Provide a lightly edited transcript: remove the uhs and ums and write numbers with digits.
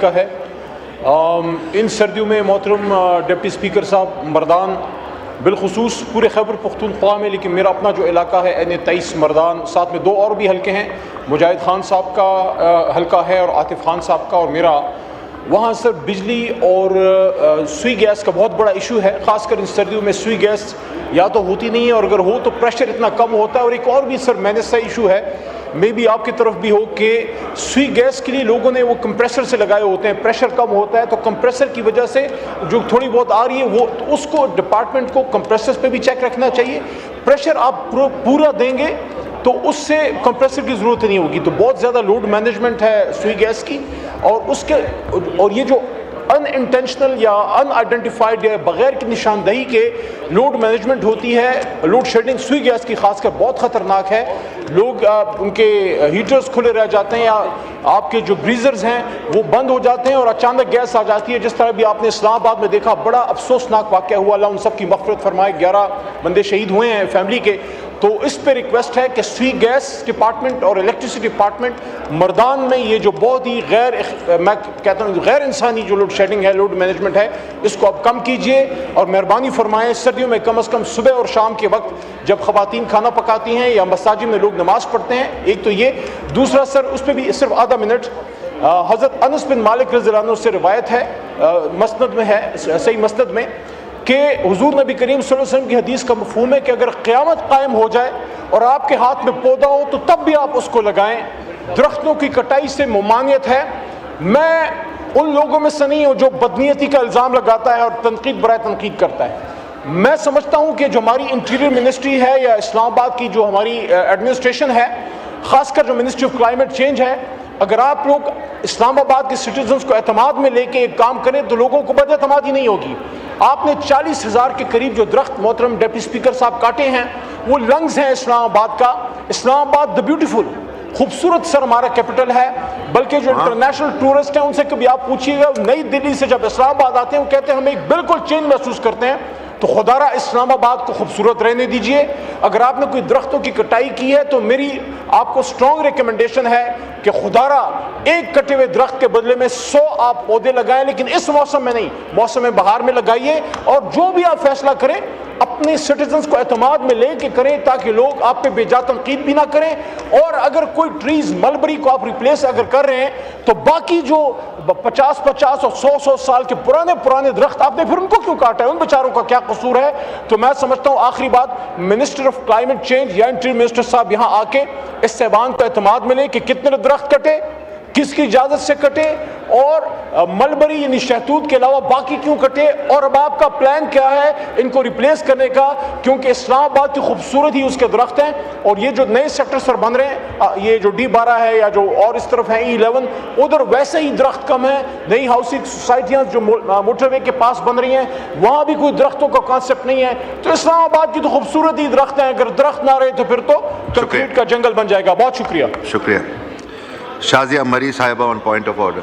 کا ہے۔ ان سردیوں میں محترم ڈپٹی اسپیکر صاحب، مردان بالخصوص پورے خیبر پختونخوا میں، لیکن میرا اپنا جو علاقہ ہے N23 مردان، ساتھ میں 2 اور بھی حلقے ہیں، مجاہد خان صاحب کا حلقہ ہے اور عاطف خان صاحب کا اور میرا، وہاں سر بجلی اور سوئی گیس کا بہت بڑا ایشو ہے۔ خاص کر ان سردیوں میں سوئی گیس یا تو ہوتی نہیں ہے، اور اگر ہو تو پریشر اتنا کم ہوتا ہے۔ اور ایک اور بھی سر مینس سا ایشو ہے، میں بھی آپ کی طرف بھی ہو، کہ سوئی گیس کے لیے لوگوں نے وہ کمپریسر سے لگائے ہوتے ہیں، پریشر کم ہوتا ہے، تو کمپریسر کی وجہ سے جو تھوڑی بہت آ رہی ہے وہ اس کو ڈپارٹمنٹ کو کمپریسر پہ بھی چیک رکھنا چاہیے۔ پریشر آپ پورا دیں گے تو اس سے کمپریسر کی ضرورت نہیں ہوگی۔ تو بہت زیادہ لوڈ مینجمنٹ ہے سوئی گیس کی، اور یہ جو ان انٹینشنل یا ان آئیڈینٹیفائڈ یا بغیر کی نشاندہی کے لوڈ مینجمنٹ ہوتی ہے، لوڈ شیڈنگ سوئی گیس کی خاص کر بہت خطرناک ہے۔ لوگ ان کے ہیٹرز کھلے رہ جاتے ہیں، یا آپ کے جو گریزرز ہیں وہ بند ہو جاتے ہیں اور اچانک گیس آ جاتی ہے، جس طرح بھی آپ نے اسلام آباد میں دیکھا، بڑا افسوسناک واقعہ ہوا، اللہ ان سب کی مغفرت فرمائے، 11 بندے شہید ہوئے ہیں فیملی کے۔ تو اس پہ ریکویسٹ ہے کہ سوئی گیس ڈپارٹمنٹ اور الیکٹریسٹی ڈپارٹمنٹ مردان میں یہ جو بہت ہی میں کہتا ہوں غیر انسانی جو لوڈ شیڈنگ ہے، لوڈ مینجمنٹ ہے، اس کو اب کم کیجئے اور مہربانی فرمائیں سردیوں میں کم از کم صبح اور شام کے وقت جب خواتین کھانا پکاتی ہیں یا مساجد میں لوگ نماز پڑھتے ہیں۔ ایک تو یہ، دوسرا سر اس پہ بھی صرف آدھا منٹ، حضرت انس بن مالک رضی اللہ عنہ سے روایت ہے، مسند میں ہے، صحیح مسند میں، کہ حضور نبی کریم صلی اللہ علیہ وسلم کی حدیث کا مفہوم ہے کہ اگر قیامت قائم ہو جائے اور آپ کے ہاتھ میں پودا ہو تو تب بھی آپ اس کو لگائیں۔ درختوں کی کٹائی سے ممانعت ہے۔ میں ان لوگوں میں سے نہیں ہوں جو بدنیتی کا الزام لگاتا ہے اور تنقید برائے تنقید کرتا ہے۔ میں سمجھتا ہوں کہ جو ہماری انٹیریئر منسٹری ہے یا اسلام آباد کی جو ہماری ایڈمنسٹریشن ہے، خاص کر جو منسٹری آف کلائمیٹ چینج ہے، اگر آپ لوگ اسلام آباد کے سٹیزنز کو اعتماد میں لے کے ایک کام کریں تو لوگوں کو بد اعتمادی نہیں ہوگی۔ آپ نے 40,000 کے قریب جو درخت محترم ڈپٹی اسپیکر صاحب کاٹے ہیں، وہ لنگز ہیں اسلام آباد کا۔ اسلام آباد دا بیوٹیفل، خوبصورت سر ہمارا کیپٹل ہے، بلکہ جو انٹرنیشنل ٹورسٹ ہیں ان سے کبھی آپ پوچھیے گا، نئی دلی سے جب اسلام آباد آتے ہیں وہ کہتے ہیں ہم ایک بالکل چینج محسوس کرتے ہیں۔ تو خدا را اسلام آباد کو خوبصورت رہنے دیجئے۔ اگر آپ نے کوئی درختوں کی کٹائی کی ہے تو میری آپ کو سٹرونگ ریکمنڈیشن ہے کہ خدا را ایک کٹے ہوئے درخت کے بدلے میں 100 آپ پودے لگائیں، لیکن اس موسم میں نہیں، موسم بہار میں لگائیے۔ اور جو بھی آپ فیصلہ کریں اپنے سٹیزنز کو اعتماد میں لے کے کریں تاکہ لوگ آپ پہ بے جا تنقید بھی نہ کریں۔ اور اگر کوئی ٹریز ملبری کو آپ ریپلیس اگر کر رہے ہیں تو باقی جو 50 اور 100 سال کے پرانے درخت آپ نے پھر ان کو کیوں کاٹا ہے؟ ان بیچاروں کا کیا قصور ہے؟ تو میں سمجھتا ہوں آخری بات، منسٹر آف کلائمیٹ چینج یا انٹیریئر منسٹر صاحب یہاں آ کے اس صاحبان کو اعتماد میں لیں کہ کتنے درخت کٹے، کس کی اجازت سے کٹے، اور ملبری یعنی شہتوت کے علاوہ باقی کیوں کٹے، اور اب آپ کا پلان کیا ہے ان کو ریپلیس کرنے کا، کیونکہ اسلام آباد کی خوبصورت ہی اس کے درخت ہیں۔ اور یہ جو نئے سیکٹر سر بن رہے ہیں، یہ جو D12 ہے یا جو اور اس طرف ہیں E11، ادھر ویسے ہی درخت کم ہیں۔ نئی ہاؤسنگ سوسائٹیاں جو موٹر وے کے پاس بن رہی ہیں وہاں بھی کوئی درختوں کا کانسیپٹ نہیں ہے۔ تو اسلام آباد کی تو خوبصورت ہی درخت ہیں، اگر درخت نہ رہے تو پھر تو کنکریٹ کا جنگل بن جائے گا۔ بہت شکریہ۔ شکریہ۔ شازیہ مری صاحبہ آن پوائنٹ آف آرڈر۔